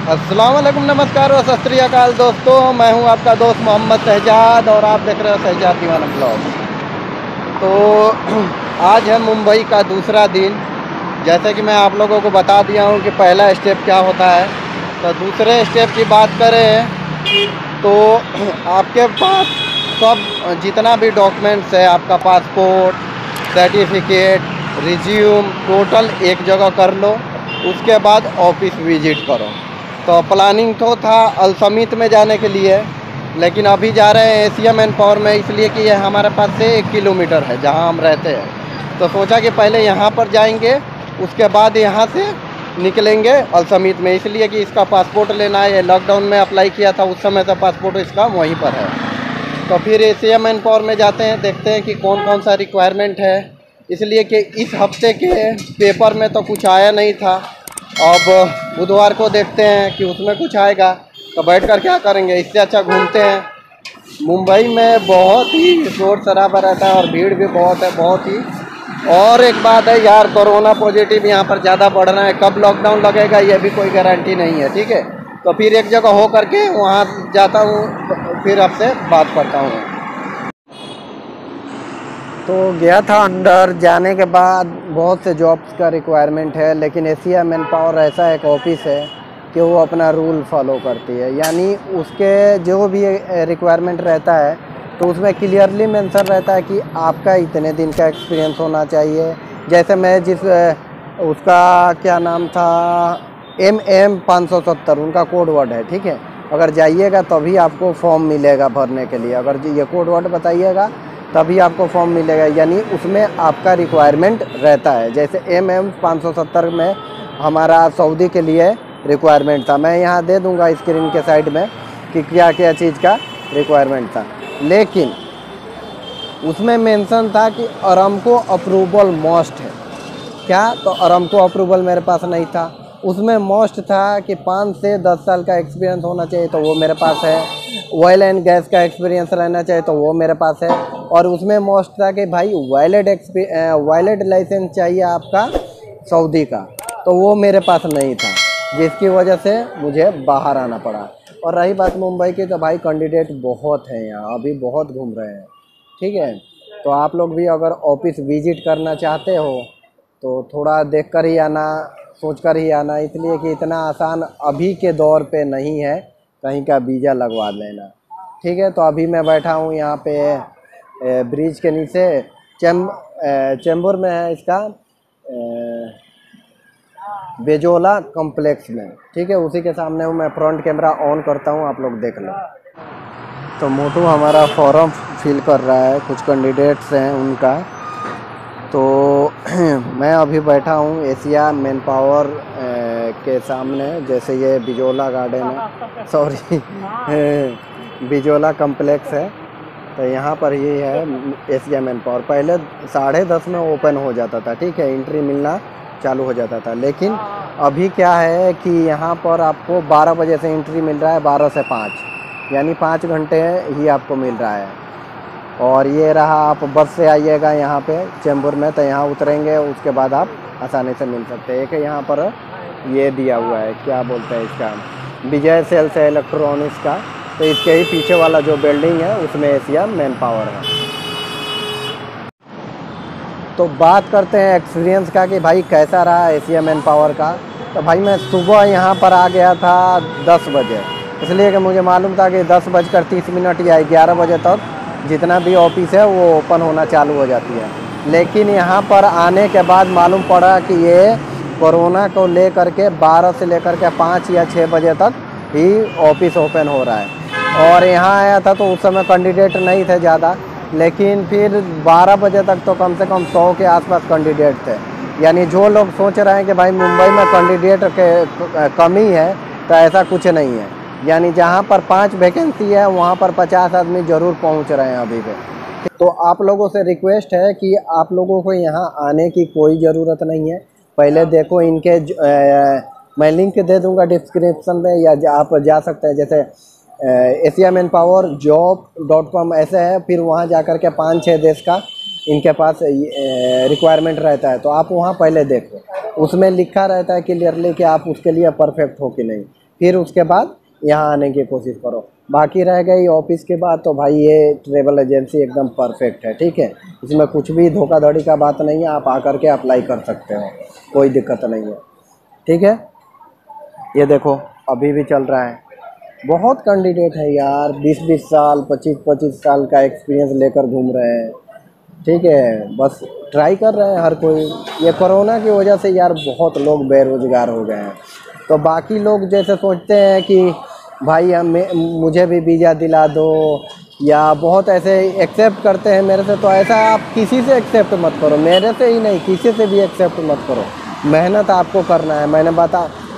अस्सलाम वालेकुम, नमस्कार और सत श्री अकाल दोस्तों। मैं हूं आपका दोस्त मोहम्मद शहजाद और आप देख रहे हो शहजाद दीवाना ब्लॉग। तो आज है मुंबई का दूसरा दिन। जैसे कि मैं आप लोगों को बता दिया हूं कि पहला स्टेप क्या होता है। तो दूसरे स्टेप की बात करें तो आपके पास सब जितना भी डॉक्यूमेंट्स है, आपका पासपोर्ट, सर्टिफिकेट, रिज्यूम, टोटल एक जगह कर लो। उसके बाद ऑफिस विजिट करो। तो प्लानिंग तो था अलसमित में जाने के लिए, लेकिन अभी जा रहे हैं एशिया मैन पावर में, इसलिए कि यह हमारे पास से 1 किलोमीटर है जहां हम रहते हैं। तो सोचा कि पहले यहां पर जाएंगे, उसके बाद यहां से निकलेंगे अलसमित में, इसलिए कि इसका पासपोर्ट लेना है। ये लॉकडाउन में अप्लाई किया था, उस समय से पासपोर्ट इसका वहीं पर है। तो फिर एशिया मैन पावर में जाते हैं, देखते हैं कि कौन कौन सा रिक्वायरमेंट है। इसलिए कि इस हफ्ते के पेपर में तो कुछ आया नहीं था। अब बुधवार को देखते हैं कि उसमें कुछ आएगा, तो बैठ कर क्या करेंगे। इससे अच्छा घूमते हैं। मुंबई में बहुत ही शोर शराबा रहता है और भीड़ भी बहुत है, बहुत ही। और एक बात है यार, कोरोना पॉजिटिव यहाँ पर ज़्यादा बढ़ रहा है। कब लॉकडाउन लगेगा ये भी कोई गारंटी नहीं है, ठीक है। तो फिर एक जगह हो करके वहाँ जाता हूँ, फिर आपसे बात करता हूँ। तो गया था अंदर, जाने के बाद बहुत से जॉब्स का रिक्वायरमेंट है, लेकिन एशिया मैन पावर ऐसा एक ऑफिस है कि वो अपना रूल फॉलो करती है। यानी उसके जो भी रिक्वायरमेंट रहता है तो उसमें क्लियरली मेंशन रहता है कि आपका इतने दिन का एक्सपीरियंस होना चाहिए। जैसे मैं जिस उसका क्या नाम था, MM570 उनका कोड वर्ड है, ठीक है। अगर जाइएगा तभी आपको फॉर्म मिलेगा भरने के लिए। अगर ये कोड वर्ड बताइएगा तभी आपको फॉर्म मिलेगा, यानी उसमें आपका रिक्वायरमेंट रहता है। जैसे MM570 में हमारा सऊदी के लिए रिक्वायरमेंट था। मैं यहाँ दे दूँगा स्क्रीन के साइड में कि क्या क्या चीज़ का रिक्वायरमेंट था, लेकिन उसमें मेंशन था कि अरामको अप्रूवल मस्ट है। क्या? तो अरामको अप्रूवल मेरे पास नहीं था। उसमें मस्ट था कि 5 से 10 साल का एक्सपीरियंस होना चाहिए, तो वो मेरे पास है। ऑयल एंड गैस का एक्सपीरियंस रहना चाहिए, तो वो मेरे पास है। और उसमें मस्ट था कि भाई वैलिड लाइसेंस चाहिए आपका सऊदी का, तो वो मेरे पास नहीं था, जिसकी वजह से मुझे बाहर आना पड़ा। और रही बात मुंबई की, तो भाई कैंडिडेट बहुत हैं यहाँ, अभी बहुत घूम रहे हैं, ठीक है। तो आप लोग भी अगर ऑफिस विजिट करना चाहते हो तो थोड़ा देख कर ही आना, सोच कर ही आना, इसलिए कि इतना आसान अभी के दौर पे नहीं है कहीं का वीज़ा लगवा लेना, ठीक है। तो अभी मैं बैठा हूँ यहाँ पे ब्रिज के नीचे, चेंबूर में है इसका बेजोला कॉम्प्लेक्स में, ठीक है। उसी के सामने हूँ मैं। फ्रंट कैमरा ऑन करता हूँ, आप लोग देख लो। तो मोटू हमारा फॉर्म फिल कर रहा है, कुछ कैंडिडेट्स हैं उनका। तो मैं अभी बैठा हूँ एशिया मैन पावर के सामने। जैसे ये बिजोला गार्डन है, सॉरी बिजोला कॉम्प्लेक्स है। तो यहाँ पर ये है एशिया मैन पावर। पहले 10:30 में ओपन हो जाता था, ठीक है, एंट्री मिलना चालू हो जाता था। लेकिन अभी क्या है कि यहाँ पर आपको 12 बजे से एंट्री मिल रहा है, 12 से 5, यानी 5 घंटे ही आपको मिल रहा है। और ये रहा, आप बस से आइएगा यहाँ पे चेंबूर में, तो यहाँ उतरेंगे, उसके बाद आप आसानी से मिल सकते हैं। एक यहाँ पर ये दिया हुआ है, क्या बोलते हैं इसका, विजय सेल्स है इलेक्ट्रॉनिक्स का। तो इसके ही पीछे वाला जो बिल्डिंग है उसमें एशिया मैन पावर है। तो बात करते हैं एक्सपीरियंस का कि भाई कैसा रहा एशिया मैन पावर का। तो भाई मैं सुबह यहाँ पर आ गया था 10 बजे, इसलिए कि मुझे मालूम था कि 10:30 या 11 बजे तक जितना भी ऑफिस है वो ओपन होना चालू हो जाती है। लेकिन यहाँ पर आने के बाद मालूम पड़ा कि ये कोरोना को लेकर के 12 से लेकर के 5 या 6 बजे तक ही ऑफिस ओपन हो रहा है। और यहाँ आया था तो उस समय कैंडिडेट नहीं थे ज़्यादा, लेकिन फिर 12 बजे तक तो कम से कम 100 के आसपास कैंडिडेट थे। यानी जो लोग सोच रहे हैं कि भाई मुंबई में कैंडिडेट के कमी है, तो ऐसा कुछ नहीं है। यानी जहाँ पर 5 वैकेंसी है वहाँ पर 50 आदमी ज़रूर पहुँच रहे हैं अभी भी। तो आप लोगों से रिक्वेस्ट है कि आप लोगों को यहाँ आने की कोई ज़रूरत नहीं है। पहले देखो इनके मैं लिंक दे दूँगा डिस्क्रिप्शन में, या आप जा सकते हैं। जैसे एशिया मैन पावर job.com ऐसे है, फिर वहाँ जा कर के 5-6 देश का इनके पास रिक्वायरमेंट रहता है। तो आप वहाँ पहले देखो, उसमें लिखा रहता है क्लियरली कि आप उसके लिए परफेक्ट हो कि नहीं। फिर उसके बाद यहाँ आने की कोशिश करो। बाकी रह गई ऑफिस के बाद, तो भाई ये ट्रैवल एजेंसी एकदम परफेक्ट है, ठीक है। इसमें कुछ भी धोखाधड़ी का बात नहीं है, आप आकर के अप्लाई कर सकते हो, कोई दिक्कत नहीं है, ठीक है। ये देखो अभी भी चल रहा है, बहुत कैंडिडेट है यार, 20-20 साल 25-25 साल का एक्सपीरियंस लेकर घूम रहे हैं, ठीक है। बस ट्राई कर रहे हैं हर कोई। ये कोरोना की वजह से यार बहुत लोग बेरोज़गार हो गए हैं, तो बाकी लोग जैसे सोचते हैं कि भाई मुझे भी वीज़ा दिला दो, या बहुत ऐसे एक्सेप्ट करते हैं मेरे से, तो ऐसा आप किसी से एक्सेप्ट मत करो, मेरे से ही नहीं किसी से भी एक्सेप्ट मत करो। मेहनत आपको करना है।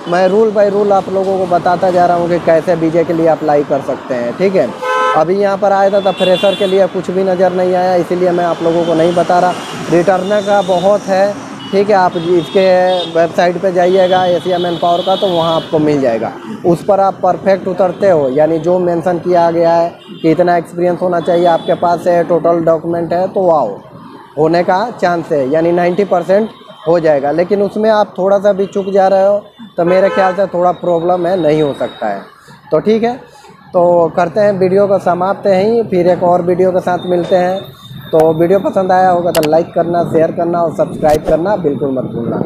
मैं रूल बाय रूल आप लोगों को बताता जा रहा हूँ कि कैसे वीज़े के लिए अप्लाई कर सकते हैं, ठीक है। अभी यहाँ पर आया था, फ्रेशर के लिए कुछ भी नज़र नहीं आया, इसीलिए मैं आप लोगों को नहीं बता रहा। रिटर्न का बहुत है, ठीक है। आप इसके वेबसाइट पे जाइएगा एशिया मैन पावर का, तो वहाँ आपको मिल जाएगा। उस पर आप परफेक्ट उतरते हो, यानी जो मेंशन किया गया है कि इतना एक्सपीरियंस होना चाहिए आपके पास है, टोटल डॉक्यूमेंट है, तो वाओ होने का चांस है, यानी 90% हो जाएगा। लेकिन उसमें आप थोड़ा सा भी चूक जा रहे हो तो मेरे ख्याल से थोड़ा प्रॉब्लम है, नहीं हो सकता है। तो ठीक है, तो करते हैं वीडियो को समाप्त यहीं, फिर एक और वीडियो के साथ मिलते हैं। तो वीडियो पसंद आया होगा तो लाइक करना, शेयर करना और सब्सक्राइब करना बिल्कुल मत भूलना।